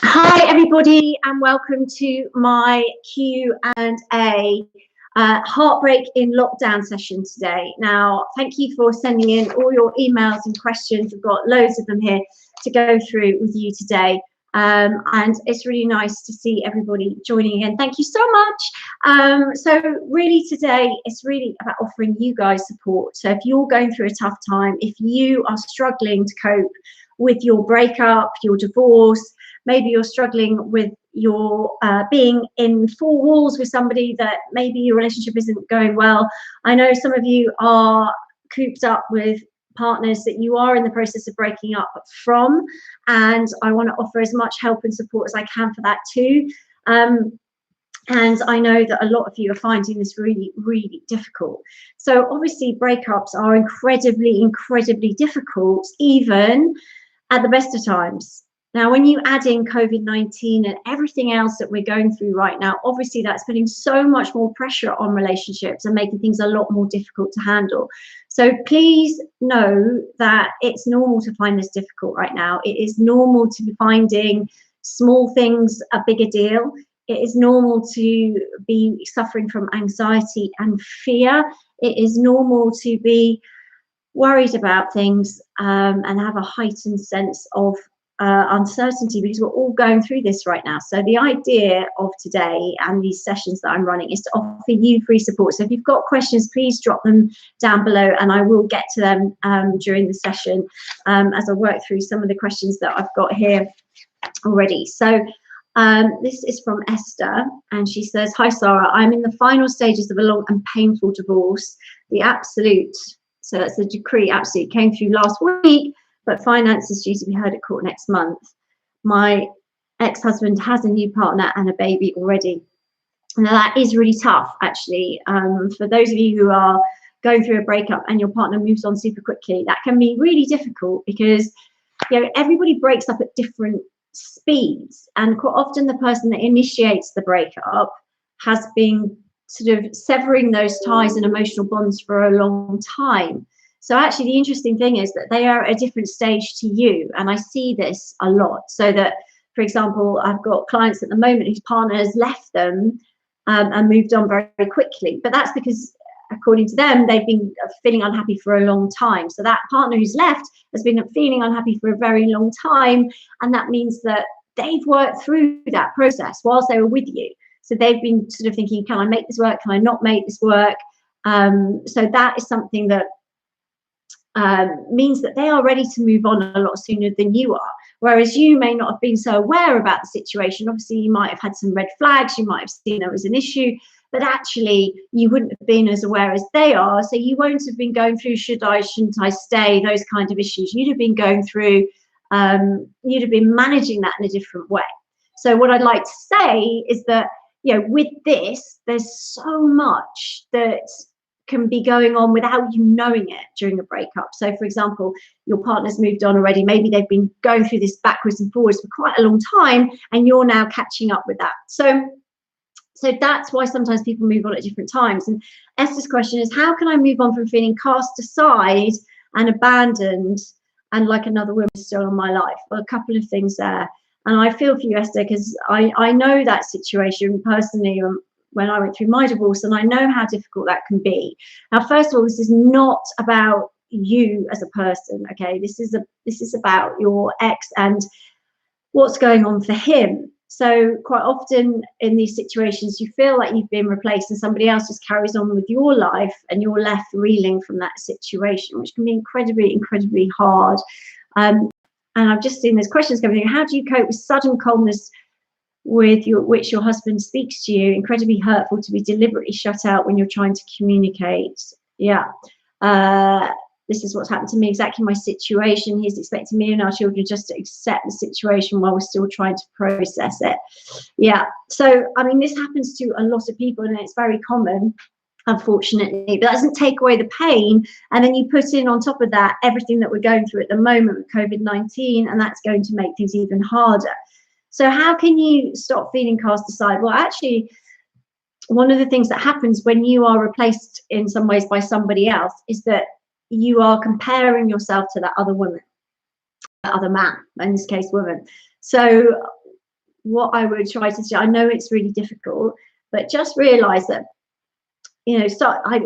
Hi everybody, and welcome to my Q&A Heartbreak in Lockdown session today. Now, thank you for sending in all your emails and questions. We've got loads of them here to go through with you today. And it's really nice to see everybody joining in. Thank you so much. So really today, it's really about offering you guys support. So if you're going through a tough time, if you are struggling to cope with your breakup, your divorce, maybe you're struggling with your being in four walls with somebody that maybe your relationship isn't going well. I know some of you are cooped up with partners that you are in the process of breaking up from, and I want to offer as much help and support as I can for that too. And I know that a lot of you are finding this really, really difficult. So obviously breakups are incredibly difficult, even at the best of times. Now, when you add in COVID-19 and everything else that we're going through right now, obviously that's putting so much more pressure on relationships and making things a lot more difficult to handle. So please know that it's normal to find this difficult right now. It is normal to be finding small things a bigger deal. It is normal to be suffering from anxiety and fear. It is normal to be worried about things and have a heightened sense of uncertainty, because we're all going through this right now. So the idea of today and these sessions that I'm running is to offer you free support. So if you've got questions, please drop them down below and I will get to them during the session as I work through some of the questions that I've got here already. So this is from Esther, and she says, "Hi Sarah, I'm in the final stages of a long and painful divorce. The absolute," so that's the decree, absolute, came through last week, but finance is due to be heard at court next month. My ex-husband has a new partner and a baby already." Now that is really tough, actually. For those of you who are going through a breakup and your partner moves on super quickly, that can be really difficult, because everybody breaks up at different speeds, and quite often the person that initiates the breakup has been sort of severing those ties and emotional bonds for a long time. So actually the interesting thing is that they are at a different stage to you, and I see this a lot. So that, for example, I've got clients at the moment whose partner has left them and moved on very, very quickly, but that's because according to them they've been feeling unhappy for a long time. So that partner who's left has been feeling unhappy for a very long time, and that means that they've worked through that process whilst they were with you. So they've been sort of thinking, can I make this work, can I not make this work? So that is something that means that they are ready to move on a lot sooner than you are, whereas you may not have been so aware about the situation. Obviously you might have had some red flags, you might have seen there was an issue, but actually you wouldn't have been as aware as they are. So you won't have been going through should I, shouldn't I stay, those kind of issues. You'd have been going through, you'd have been managing that in a different way. So what I'd like to say is that, with this, there's so much that can be going on without you knowing it during a breakup. So for example, your partner's moved on already, maybe they've been going through this backwards and forwards for quite a long time, and you're now catching up with that. So that's why sometimes people move on at different times. And Esther's question is, how can I move on from feeling cast aside and abandoned and like another woman still in my life? Well, a couple of things there. And I feel for you, Esther, because I know that situation personally when I went through my divorce, and I know how difficult that can be. Now, first of all, this is not about you as a person, okay? This is about your ex and what's going on for him. So quite often in these situations, you feel like you've been replaced and somebody else just carries on with your life, and you're left reeling from that situation, which can be incredibly hard. And I've just seen there's questions coming in. How do you cope with sudden coldness with which your husband speaks to you? Incredibly hurtful to be deliberately shut out when you're trying to communicate. Yeah. This is what's happened to me, exactly my situation. He's expecting me and our children just to accept the situation while we're still trying to process it. Yeah. So, I mean, this happens to a lot of people, and it's very common, unfortunately, but that doesn't take away the pain. And then you put in on top of that everything that we're going through at the moment with COVID-19, and that's going to make things even harder. So how can you stop feeling cast aside? Well, actually, one of the things that happens when you are replaced in some ways by somebody else is that you are comparing yourself to that other woman. other man, in this case woman. So what I would try to do, I know it's really difficult, but just realize that, you know,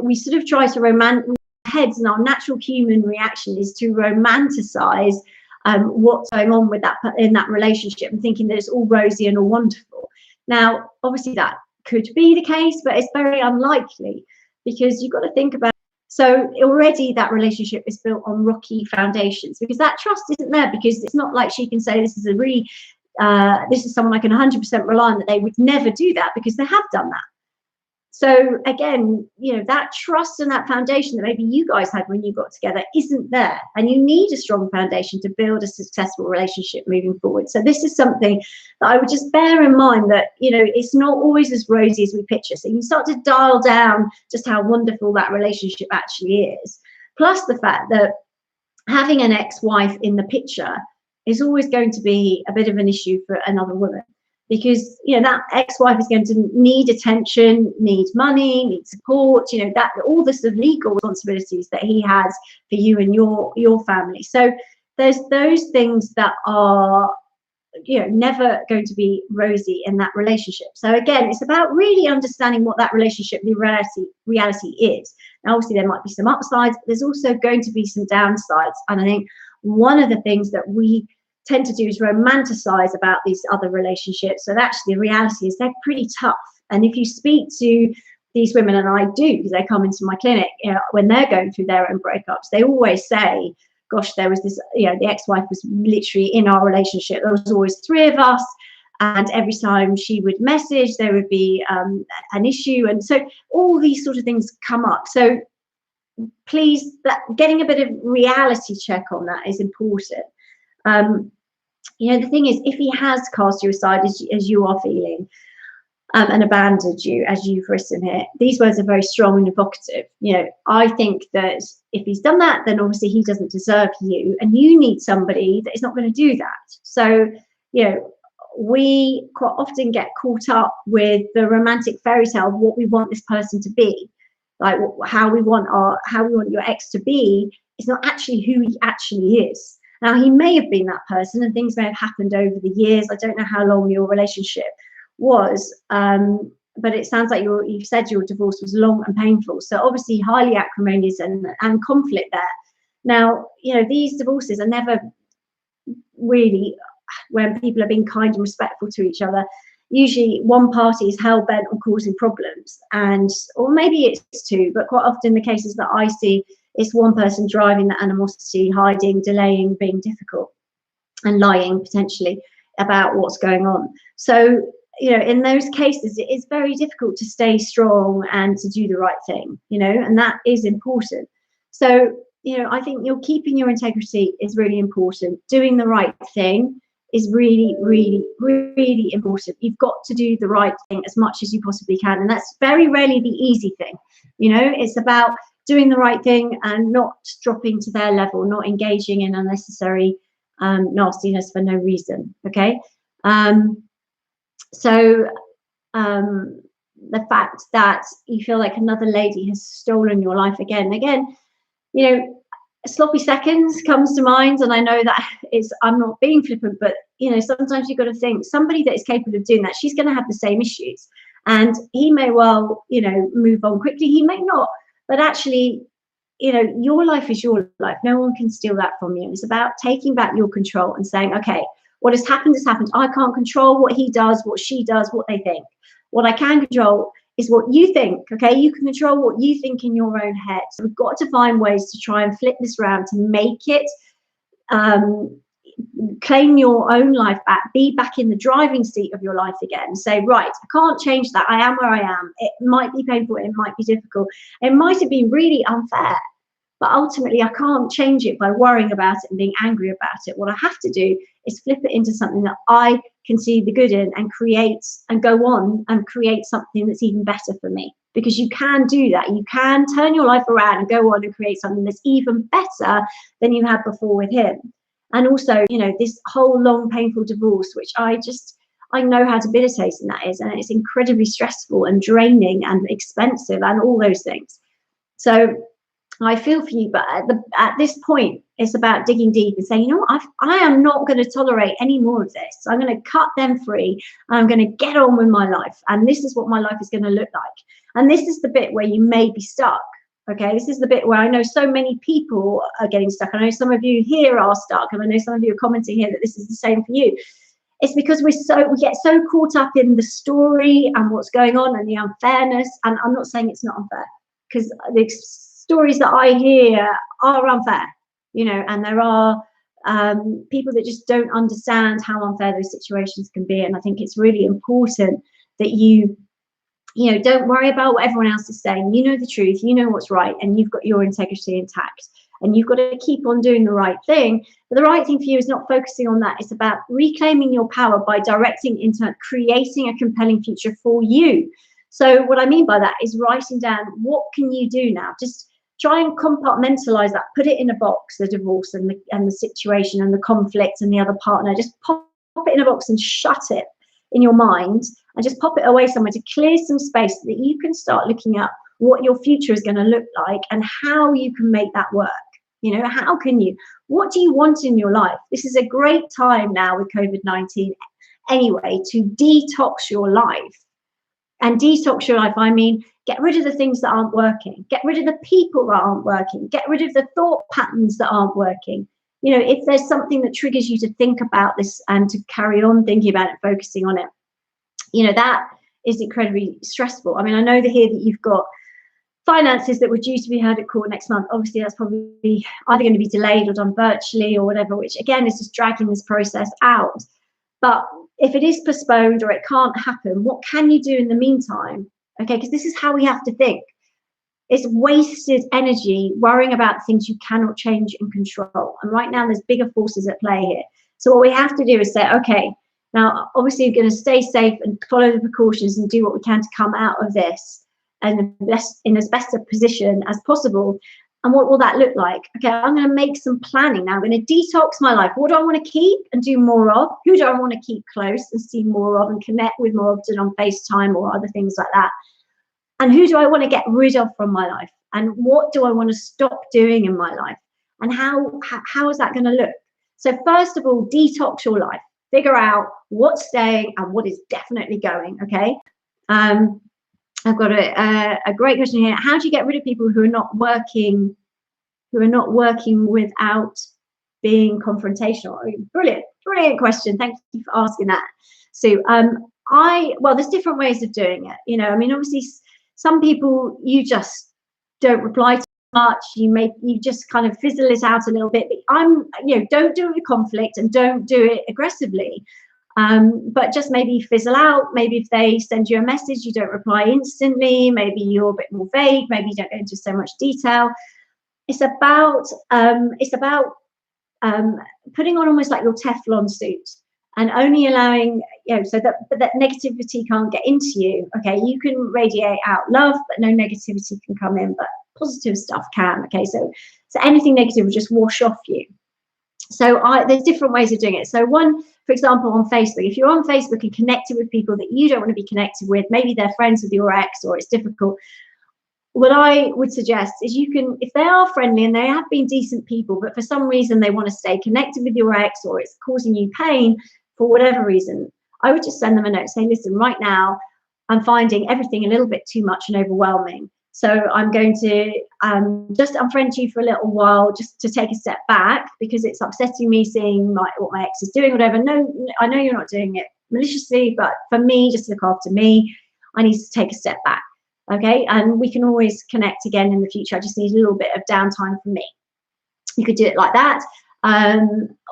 we sort of try to heads, and our natural human reaction is to romanticize what's going on with that in that relationship, and thinking that it's all rosy and all wonderful. Now, obviously that could be the case, but it's very unlikely, because you've got to think about, so already that relationship is built on rocky foundations, because that trust isn't there, because it's not like she can say this is a really this is someone I can 100% rely on, that they would never do that, because they have done that. So again, you know, that trust and that foundation that maybe you guys had when you got together isn't there, and you need a strong foundation to build a successful relationship moving forward. So this is something that I would just bear in mind, that, you know, it's not always as rosy as we picture. So you can start to dial down just how wonderful that relationship actually is. Plus the fact that having an ex-wife in the picture is always going to be a bit of an issue for another woman, because, you know, that ex-wife is going to need attention, need money, need support, you know, that all the sort of legal responsibilities that he has for you and your family. So there's those things that are, you know, never going to be rosy in that relationship. So again, it's about really understanding what that relationship, the reality is. Now, obviously there might be some upsides, but there's also going to be some downsides. And I think one of the things that we tend to do is romanticize about these other relationships, and actually the reality is they're pretty tough. And if you speak to these women, and I do, because they come into my clinic, you know, when they're going through their own breakups, they always say, gosh, there was this, you know, the ex-wife was literally in our relationship, there was always three of us, and every time she would message there would be an issue. And so all these sort of things come up. So please, getting a bit of reality check on that is important. You know, the thing is, if he has cast you aside as you are feeling, and abandoned you, as you've written here, these words are very strong and evocative. You know, I think that if he's done that, then obviously he doesn't deserve you, and you need somebody that is not going to do that. So, you know, we quite often get caught up with the romantic fairy tale of what we want this person to be, like how we want your ex to be. It's not actually who he actually is. Now, he may have been that person, and things may have happened over the years. I don't know how long your relationship was, but it sounds like you've said your divorce was long and painful. So obviously highly acrimonious and conflict there. Now, you know, these divorces are never really when people are being kind and respectful to each other. Usually one party is hell-bent on causing problems, or maybe it's two, but quite often the cases that I see, it's one person driving that animosity, hiding, delaying, being difficult, and lying potentially about what's going on. So, you know, in those cases, it is very difficult to stay strong and to do the right thing, you know, and that is important. So, you know, I think you're keeping your integrity is really important. Doing the right thing is really, really, really important. You've got to do the right thing as much as you possibly can. And that's very rarely the easy thing. You know, it's about doing the right thing and not dropping to their level, not engaging in unnecessary nastiness for no reason. Okay. So the fact that you feel like another lady has stolen your life again, you know, sloppy seconds comes to mind. And I know that I'm not being flippant, but, you know, sometimes you've got to think somebody that is capable of doing that, she's going to have the same issues. And he may well, you know, move on quickly. He may not. But actually, you know, your life is your life. No one can steal that from you. And it's about taking back your control and saying, okay, what has happened has happened. I can't control what he does, what she does, what they think. What I can control is what you think, okay? You can control what you think in your own head. So we've got to find ways to try and flip this around, to make it, claim your own life back, be back in the driving seat of your life again. Say, right, I can't change that. I am where I am. It might be painful. It might be difficult. It might have been really unfair. But ultimately, I can't change it by worrying about it and being angry about it. What I have to do is flip it into something that I can see the good in, and create and go on and create something that's even better for me. Because you can do that. You can turn your life around and go on and create something that's even better than you had before with him. And also, you know, this whole long, painful divorce, which I know how debilitating that is. And it's incredibly stressful and draining and expensive and all those things. So I feel for you, but at this point, It's about digging deep and saying, you know what, I am not going to tolerate any more of this. I'm going to cut them free. And I'm going to get on with my life. And this is what my life is going to look like. And this is the bit where you may be stuck. Okay, this is the bit where I know so many people are getting stuck. I know some of you here are stuck, and I know some of you are commenting here that this is the same for you. It's because we get so caught up in the story and what's going on and the unfairness. And I'm not saying it's not unfair, because the stories that I hear are unfair, you know, and there are people that just don't understand how unfair those situations can be. And I think it's really important that you know, don't worry about what everyone else is saying. You know the truth, you know what's right, and you've got your integrity intact. And you've got to keep on doing the right thing. But the right thing for you is not focusing on that. It's about reclaiming your power by directing into creating a compelling future for you. So what I mean by that is writing down, what can you do now? Just try and compartmentalize that. Put it in a box, the divorce and the situation and the conflict and the other partner. Just pop it in a box and shut it in your mind, and just pop it away somewhere to clear some space so that you can start looking at what your future is going to look like and how you can make that work. You know, how can you? What do you want in your life? This is a great time now with COVID-19 anyway to detox your life. And detox your life, I mean, get rid of the things that aren't working. Get rid of the people that aren't working. Get rid of the thought patterns that aren't working. You know, if there's something that triggers you to think about this and to carry on thinking about it, focusing on it, you know, that is incredibly stressful. I mean, I know that here that you've got finances that were due to be heard at court next month. Obviously, that's probably either going to be delayed or done virtually or whatever, which again is just dragging this process out. But if it is postponed or it can't happen, what can you do in the meantime? Okay, because this is how we have to think. It's wasted energy worrying about things you cannot change and control. And right now, there's bigger forces at play here. So what we have to do is say, okay, now obviously we're going to stay safe and follow the precautions and do what we can to come out of this and in as best a position as possible. And what will that look like? Okay, I'm going to make some planning now. I'm going to detox my life. What do I want to keep and do more of? Who do I want to keep close and see more of and connect with more often on FaceTime or other things like that? And who do I want to get rid of from my life? And what do I want to stop doing in my life? And how is that going to look? So first of all, detox your life. Figure out what's staying and what is definitely going, okay? I've got a great question here. How do you get rid of people who are not working without being confrontational? Brilliant question. Thank you for asking that. So well, there's different ways of doing it. You know, I mean, obviously some people you just don't reply to much. You just kind of fizzle it out a little bit. But don't do it with conflict and don't do it aggressively. But just maybe fizzle out. Maybe if they send you a message, you don't reply instantly. Maybe you're a bit more vague. Maybe you don't go into so much detail. It's about putting on almost like your Teflon suit and only allowing, so that negativity can't get into you. Okay, you can radiate out love, but no negativity can come in, but positive stuff can. Okay, so anything negative will just wash off you. So there's different ways of doing it. So one, for example, on Facebook, if you're on Facebook and connected with people that you don't want to be connected with, maybe they're friends with your ex or it's difficult, what I would suggest is you can, if they are friendly and they have been decent people, but for some reason they want to stay connected with your ex or it's causing you pain for whatever reason, I would just send them a note saying, listen, right now I'm finding everything a little bit too much and overwhelming. So I'm going to just unfriend you for a little while, just to take a step back because it's upsetting me seeing what my ex is doing, whatever. No, I know you're not doing it maliciously, but for me, just to look after me, I need to take a step back. Okay, and we can always connect again in the future. I just need a little bit of downtime from me. You could do it like that,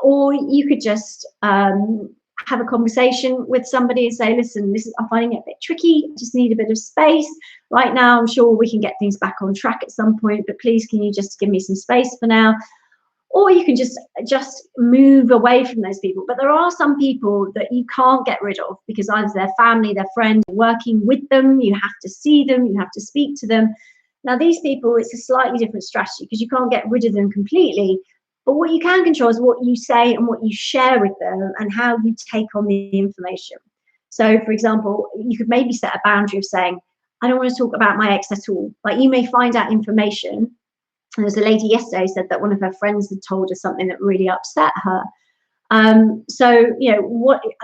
or you could just have a conversation with somebody and say, listen, I'm finding it a bit tricky. I just need a bit of space right now. I'm sure we can get things back on track at some point, but please, can you just give me some space for now? Or you can just move away from those people. But there are some people that you can't get rid of because either their family, their friends, working with them, you have to see them, you have to speak to them. Now, these people, it's a slightly different strategy because you can't get rid of them completely. But what you can control is what you say and what you share with them and how you take on the information. So, for example, you could maybe set a boundary of saying, I don't want to talk about my ex at all. Like, you may find out information There was a lady yesterday who said that one of her friends had told her something that really upset her. So, you know,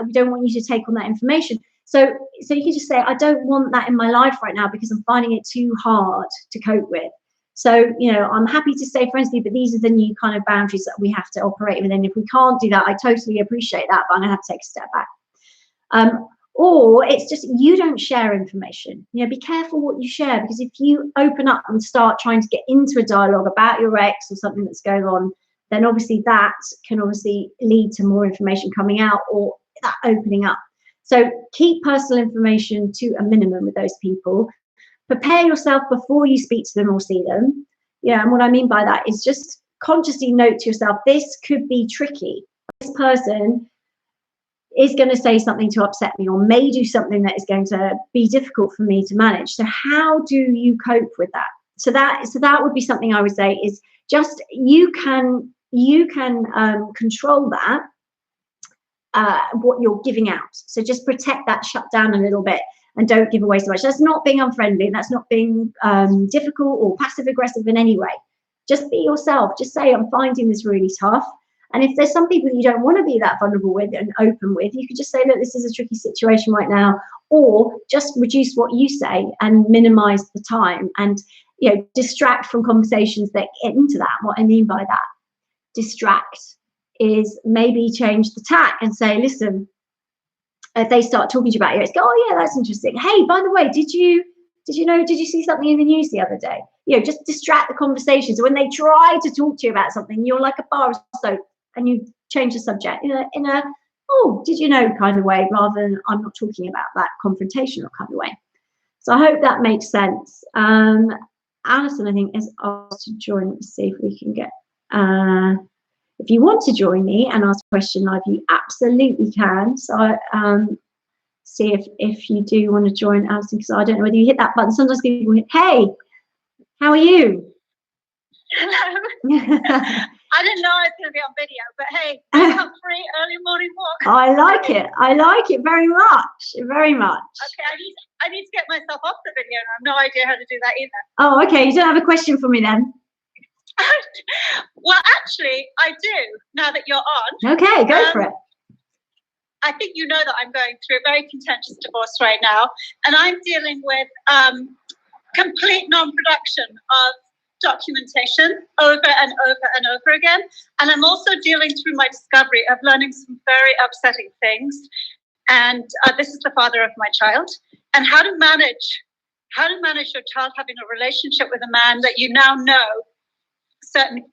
we don't want you to take on that information. So you can just say, I don't want that in my life right now because I'm finding it too hard to cope with. So, you know, I'm happy to stay friends with you, but these are the new kind of boundaries that we have to operate within. If we can't do that, I totally appreciate that, but I'm gonna have to take a step back. Or it's just you don't share information. You know, be careful what you share, because if you open up and start trying to get into a dialogue about your ex or something that's going on, then obviously that can obviously lead to more information coming out or that opening up. So keep personal information to a minimum with those people. Prepare yourself before you speak to them or see them. Yeah, and what I mean by that is just consciously note to yourself, this could be tricky. This person is going to say something to upset me, or may do something that is going to be difficult for me to manage. So how do you cope with that? So that would be something I would say is just you can control that, what you're giving out. So just protect that, shut down a little bit, and don't give away so much. That's not being unfriendly. That's not being difficult or passive aggressive in any way. Just be yourself. Just say, I'm finding this really tough. And if there's some people you don't want to be that vulnerable with and open with, you could just say, look, this is a tricky situation right now, or just reduce what you say and minimize the time, and, you know, distract from conversations that get into that. What I mean by that, distract, is maybe change the tack and say, listen, if they start talking to you about your ex, go, oh yeah, that's interesting. Hey, by the way, did you see something in the news the other day? You know, just distract the conversation. So when they try to talk to you about something, you're like a bar of soap, and you change the subject in a oh, did you know kind of way, rather than I'm not talking about that confrontational kind of way. So I hope that makes sense. Alison, I think, is asked to join. Let's see if we can get, if you want to join me and ask a question live, you absolutely can. So see if you do want to join, Alison, because I don't know whether you hit that button. Sometimes people hit, hey, how are you? Hello. I didn't know I was going to be on video, but hey, free early morning walk. I like it. I like it very much. Very much. Okay, I need to get myself off the video, and I have no idea how to do that either. Oh, okay. You don't have a question for me then? Well, actually, I do, now that you're on. Okay, go for it. I think you know that I'm going through a very contentious divorce right now, and I'm dealing with complete non-production of documentation over and over and over again. And I'm also dealing through my discovery of learning some very upsetting things. And this is the father of my child. And how to manage your child having a relationship with a man that you now know certain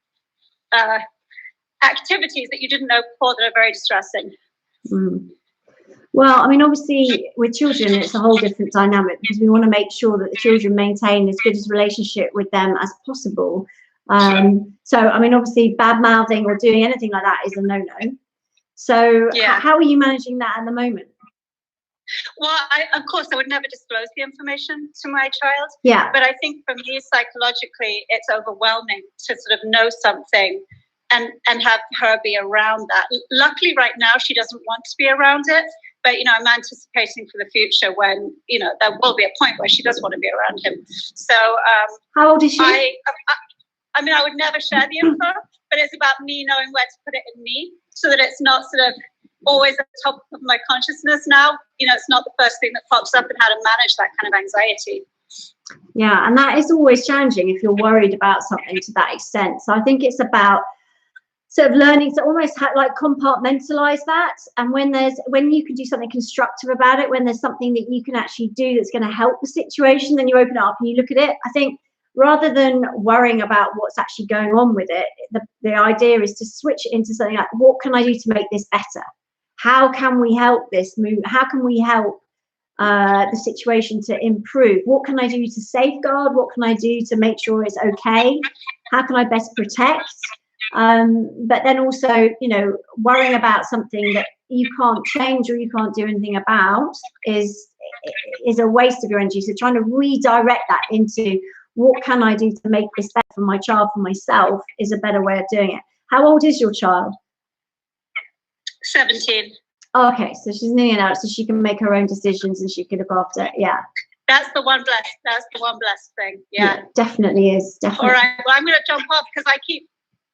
activities that you didn't know before that are very distressing. Mm. Well, I mean, obviously with children, it's a whole different dynamic, because we want to make sure that the children maintain as good a relationship with them as possible. So, I mean, obviously bad mouthing or doing anything like that is a no-no. So yeah. How are you managing that at the moment? Well, of course, I would never disclose the information to my child. Yeah. But I think for me, psychologically, it's overwhelming to sort of know something and have her be around that. Luckily, right now, she doesn't want to be around it. But, you know, I'm anticipating for the future when, you know, there will be a point where she does want to be around him. So, how old is she? I mean, I would never share the info, but it's about me knowing where to put it in me, so that it's not sort of always at the top of my consciousness now. You know, it's not the first thing that pops up, and how to manage that kind of anxiety. Yeah, and that is always challenging if you're worried about something to that extent. So I think it's about sort of learning to almost like compartmentalize that, and when you can do something constructive about it, when there's something that you can actually do that's going to help the situation, then you open it up and you look at it. I think rather than worrying about what's actually going on with it, the idea is to switch it into something like, what can I do to make this better? How can we help this move? How can we help the situation to improve? What can I do to safeguard? What can I do to make sure it's okay? How can I best protect? But then also, you know, worrying about something that you can't change or you can't do anything about is a waste of your energy. So trying to redirect that into, what can I do to make this better for my child, for myself, is a better way of doing it. How old is your child? 17. Oh, okay, so she's nearly an adult, so she can make her own decisions and she can look after it. Yeah. That's the one blessed thing. Yeah, definitely is. Definitely. All right. Well, I'm going to jump off because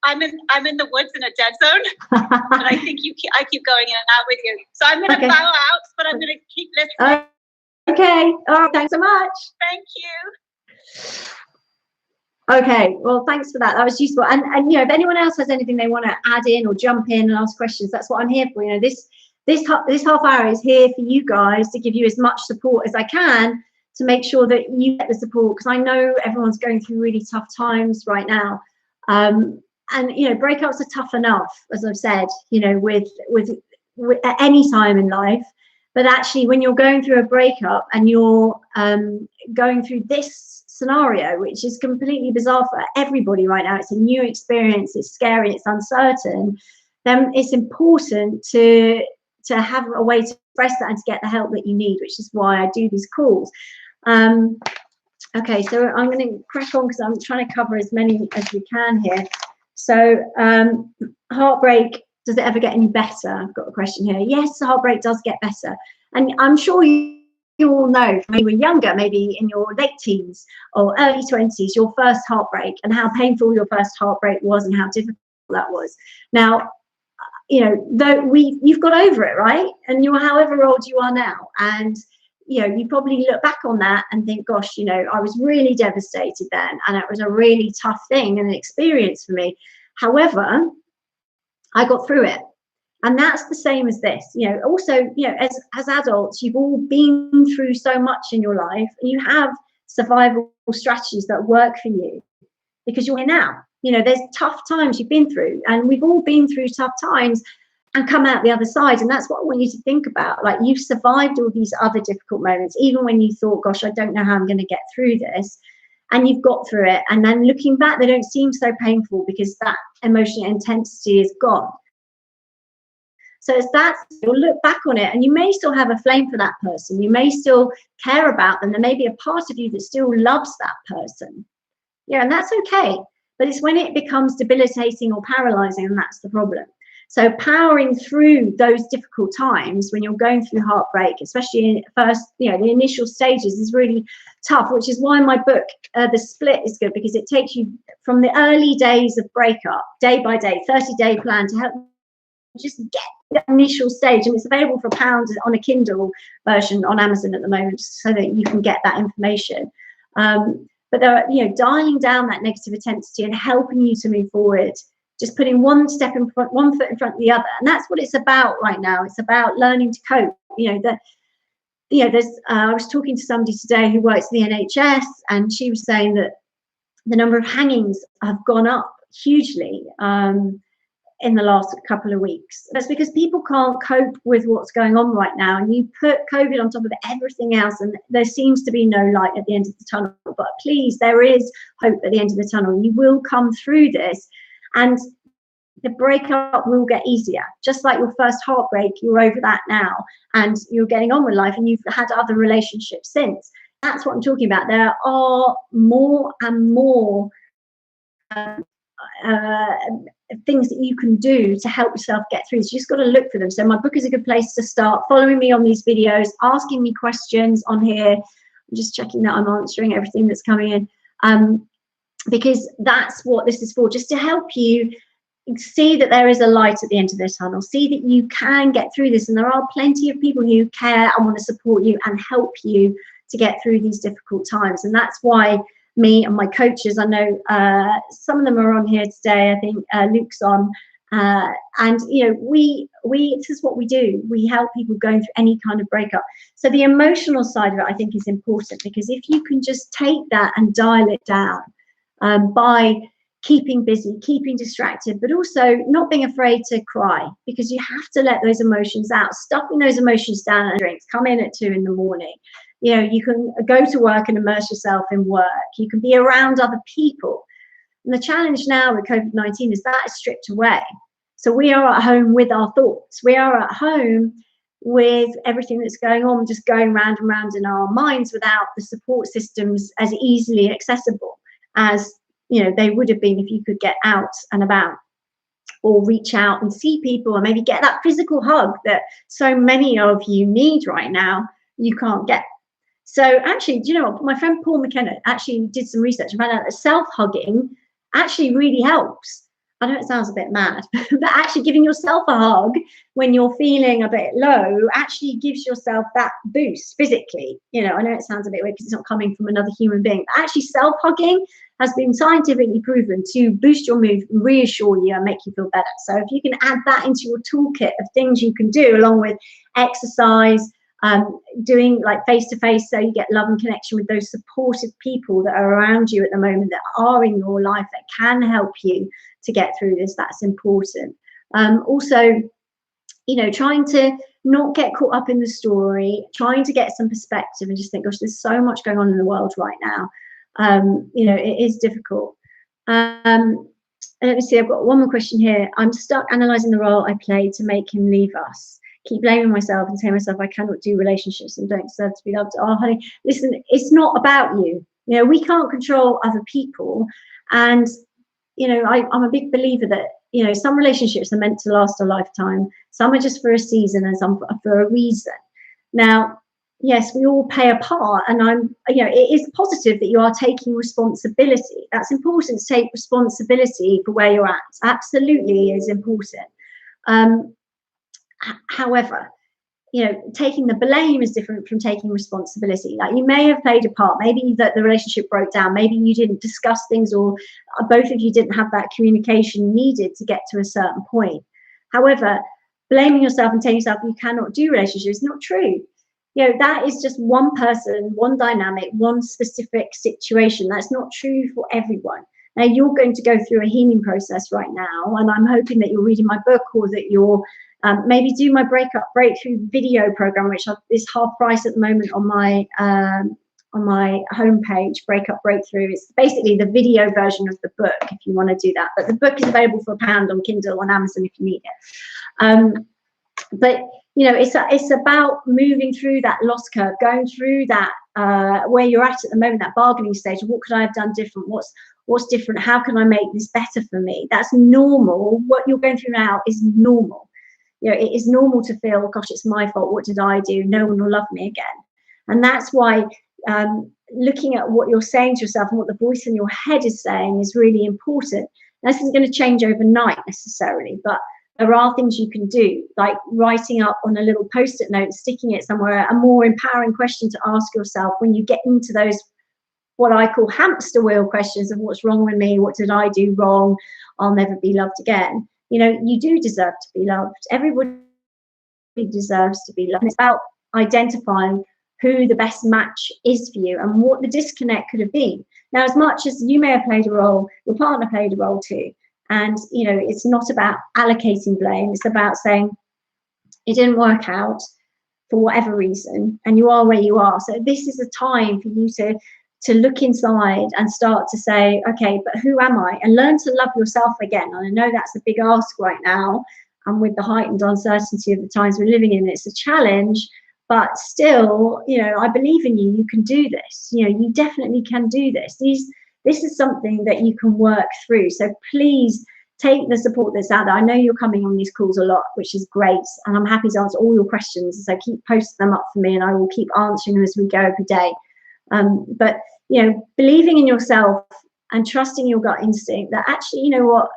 I'm in the woods in a dead zone, and I think I keep going in and out with you. So I'm going to bow out, but I'm going to keep listening. Okay. All right. Thanks so much. Thank you. Okay. Well, thanks for that. That was useful. And you know, if anyone else has anything they want to add in or jump in and ask questions, that's what I'm here for. You know, this half hour is here for you guys to give you as much support as I can to make sure that you get the support, because I know everyone's going through really tough times right now. And you know, breakups are tough enough, as I've said, you know, with at any time in life. But actually, when you're going through a breakup and you're going through this scenario, which is completely bizarre for everybody right now, it's a new experience, it's scary, it's uncertain, then it's important to have a way to express that and to get the help that you need, which is why I do these calls. Okay, so I'm going to crack on because I'm trying to cover as many as we can here. So heartbreak, does it ever get any better? I've got a question here. Yes, heartbreak does get better. And I'm sure you all know from when you were younger, maybe in your late teens or early 20s, your first heartbreak and how painful your first heartbreak was and how difficult that was. Now, you know, you've got over it, right? And you're however old you are now. And you know, you probably look back on that and think, gosh, you know, I was really devastated then, and it was a really tough thing and an experience for me. However, I got through it. And that's the same as this. You know, also, you know, as adults, you've all been through so much in your life, and you have survival strategies that work for you because you're here now. You know, there's tough times you've been through, and we've all been through tough times and come out the other side. And that's what I want you to think about. Like, you've survived all these other difficult moments, even when you thought, gosh, I don't know how I'm going to get through this. And you've got through it. And then looking back, they don't seem so painful because that emotional intensity is gone. So it's that, you'll look back on it and you may still have a flame for that person. You may still care about them. There may be a part of you that still loves that person. Yeah, and that's okay. But it's when it becomes debilitating or paralyzing, and that's the problem. So powering through those difficult times when you're going through heartbreak, especially in first, you know, the initial stages, is really tough, which is why my book, The Split, is good, because it takes you from the early days of breakup, day by day, 30-day plan to help just get the initial stage. And it's available for £1 on a Kindle version on Amazon at the moment, so that you can get that information. But there are, you know, dialing down that negative intensity and helping you to move forward. Just putting one step in front, one foot in front of the other, and that's what it's about right now. It's about learning to cope. You know, there's. I was talking to somebody today who works in the NHS, and she was saying that the number of hangings have gone up hugely in the last couple of weeks. That's because people can't cope with what's going on right now, and you put COVID on top of everything else, and there seems to be no light at the end of the tunnel. But please, there is hope at the end of the tunnel. You will come through this. And the breakup will get easier. Just like your first heartbreak, you're over that now, and you're getting on with life, and you've had other relationships since. That's what I'm talking about. There are more and more things that you can do to help yourself get through this. You just got to look for them. So my book is a good place to start. Following me on these videos, asking me questions on here. I'm just checking that I'm answering everything that's coming in. Because that's what this is for, just to help you see that there is a light at the end of the tunnel, see that you can get through this, and there are plenty of people who care and want to support you and help you to get through these difficult times. And that's why me and my coaches, I know some of them are on here today, I think Luke's on, and you know, this is what we do. We help people going through any kind of breakup. So the emotional side of it, I think, is important, because if you can just take that and dial it down, by keeping busy, keeping distracted, but also not being afraid to cry, because you have to let those emotions out. Stuffing those emotions down and drinks, come in at 2 in the morning. You know, you can go to work and immerse yourself in work. You can be around other people. And the challenge now with COVID-19 is that is stripped away. So we are at home with our thoughts. We are at home with everything that's going on, just going round and round in our minds, without the support systems as easily accessible as, you know, they would have been if you could get out and about, or reach out and see people, and maybe get that physical hug that so many of you need right now. You can't get. So actually, do you know what? My friend Paul McKenna actually did some research and found out that self-hugging actually really helps. I know it sounds a bit mad, but actually giving yourself a hug when you're feeling a bit low actually gives yourself that boost physically. You know, I know it sounds a bit weird because it's not coming from another human being, but actually self-hugging has been scientifically proven to boost your mood, reassure you, and make you feel better. So if you can add that into your toolkit of things you can do, along with exercise, doing like face-to-face, so you get love and connection with those supportive people that are around you at the moment, that are in your life, that can help you to get through this, that's important. Also, you know, trying to not get caught up in the story, trying to get some perspective and just think, gosh, there's so much going on in the world right now. You know, it is difficult. Let me see, I've got one more question here. I'm stuck analysing the role I played to make him leave us. Keep blaming myself and telling myself I cannot do relationships and don't deserve to be loved. Oh, honey, listen, it's not about you. You know, we can't control other people. And, you know, I'm a big believer that, you know, some relationships are meant to last a lifetime. Some are just for a season and some for a reason. Now, yes, we all play a part, and you know, it is positive that you are taking responsibility. That's important, to take responsibility for where you're at. Absolutely is important. However, you know, taking the blame is different from taking responsibility. Like, you may have played a part, maybe that the relationship broke down, maybe you didn't discuss things, or both of you didn't have that communication needed to get to a certain point. However, blaming yourself and telling yourself you cannot do relationships is not true. You know, that is just one person, one dynamic, one specific situation. That's not true for everyone. Now, you're going to go through a healing process right now, and I'm hoping that you're reading my book, or that you're maybe do my breakthrough video program, which is half price at the moment on my homepage. Breakup Breakthrough. It's basically the video version of the book if you want to do that. But the book is available for £1 on Kindle, on Amazon if you need it. But you know, it's about moving through that loss curve, going through that where you're at the moment, that bargaining stage. What could I have done different? What's different? How can I make this better for me? That's normal. What you're going through now is normal. You know, it is normal to feel, gosh, it's my fault. What did I do? No one will love me again. And that's why looking at what you're saying to yourself and what the voice in your head is saying is really important. This isn't going to change overnight necessarily, but there are things you can do, like writing up on a little post-it note and sticking it somewhere, a more empowering question to ask yourself when you get into those, what I call hamster wheel questions of what's wrong with me, what did I do wrong, I'll never be loved again. You know, you do deserve to be loved. Everybody deserves to be loved. It's about identifying who the best match is for you and what the disconnect could have been. Now, as much as you may have played a role, your partner played a role too. And, you know, it's not about allocating blame. It's about saying it didn't work out for whatever reason, and you are where you are. So this is a time for you to look inside and start to say, okay, but who am I? And learn to love yourself again. And I know that's a big ask right now. And with the heightened uncertainty of the times we're living in, it's a challenge. But still, you know, I believe in you. You can do this. You know, you definitely can do this. This is something that you can work through. So please take the support that's out there. I know you're coming on these calls a lot, which is great. And I'm happy to answer all your questions. So keep posting them up for me, and I will keep answering them as we go every day. But, you know, believing in yourself and trusting your gut instinct that actually, you know what,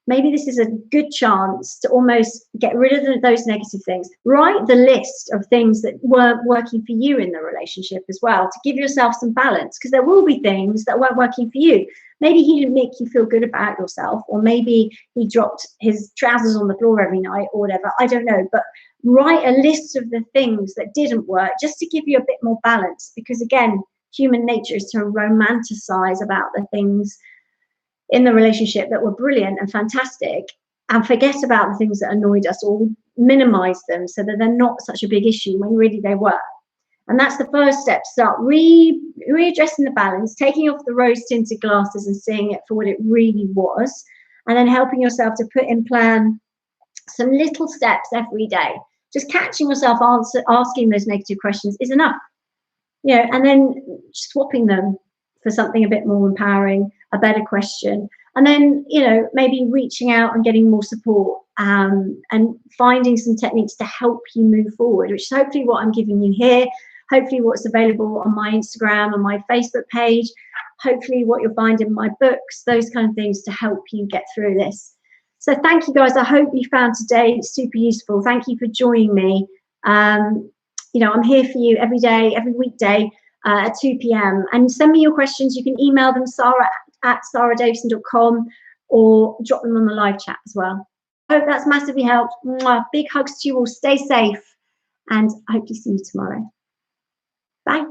maybe this is a good chance to almost get rid of those negative things. Write the list of things that weren't working for you in the relationship as well, to give yourself some balance, because there will be things that weren't working for you. Maybe he didn't make you feel good about yourself, or maybe he dropped his trousers on the floor every night or whatever. I don't know. But write a list of the things that didn't work, just to give you a bit more balance, because again, human nature is to romanticize about the things in the relationship that were brilliant and fantastic, and forget about the things that annoyed us, or minimize them so that they're not such a big issue when really they were. And that's the first step. Start readdressing the balance, taking off the rose tinted glasses and seeing it for what it really was, and then helping yourself to put in plan some little steps every day. Just catching yourself asking those negative questions is enough. You know, and then swapping them for something a bit more empowering, a better question. And then, you know, maybe reaching out and getting more support, and finding some techniques to help you move forward, which is hopefully what I'm giving you here. hopefully what's available on my Instagram and my Facebook page, hopefully what you'll find in my books, those kind of things to help you get through this. So thank you guys. I hope you found today super useful. Thank you for joining me. You know, I'm here for you every day, every weekday at 2 p.m. And send me your questions. You can email them sarah@sarahdavidson.com or drop them on the live chat as well. I hope that's massively helped. Mwah. Big hugs to you all. Stay safe, and I hope to see you tomorrow. Bye.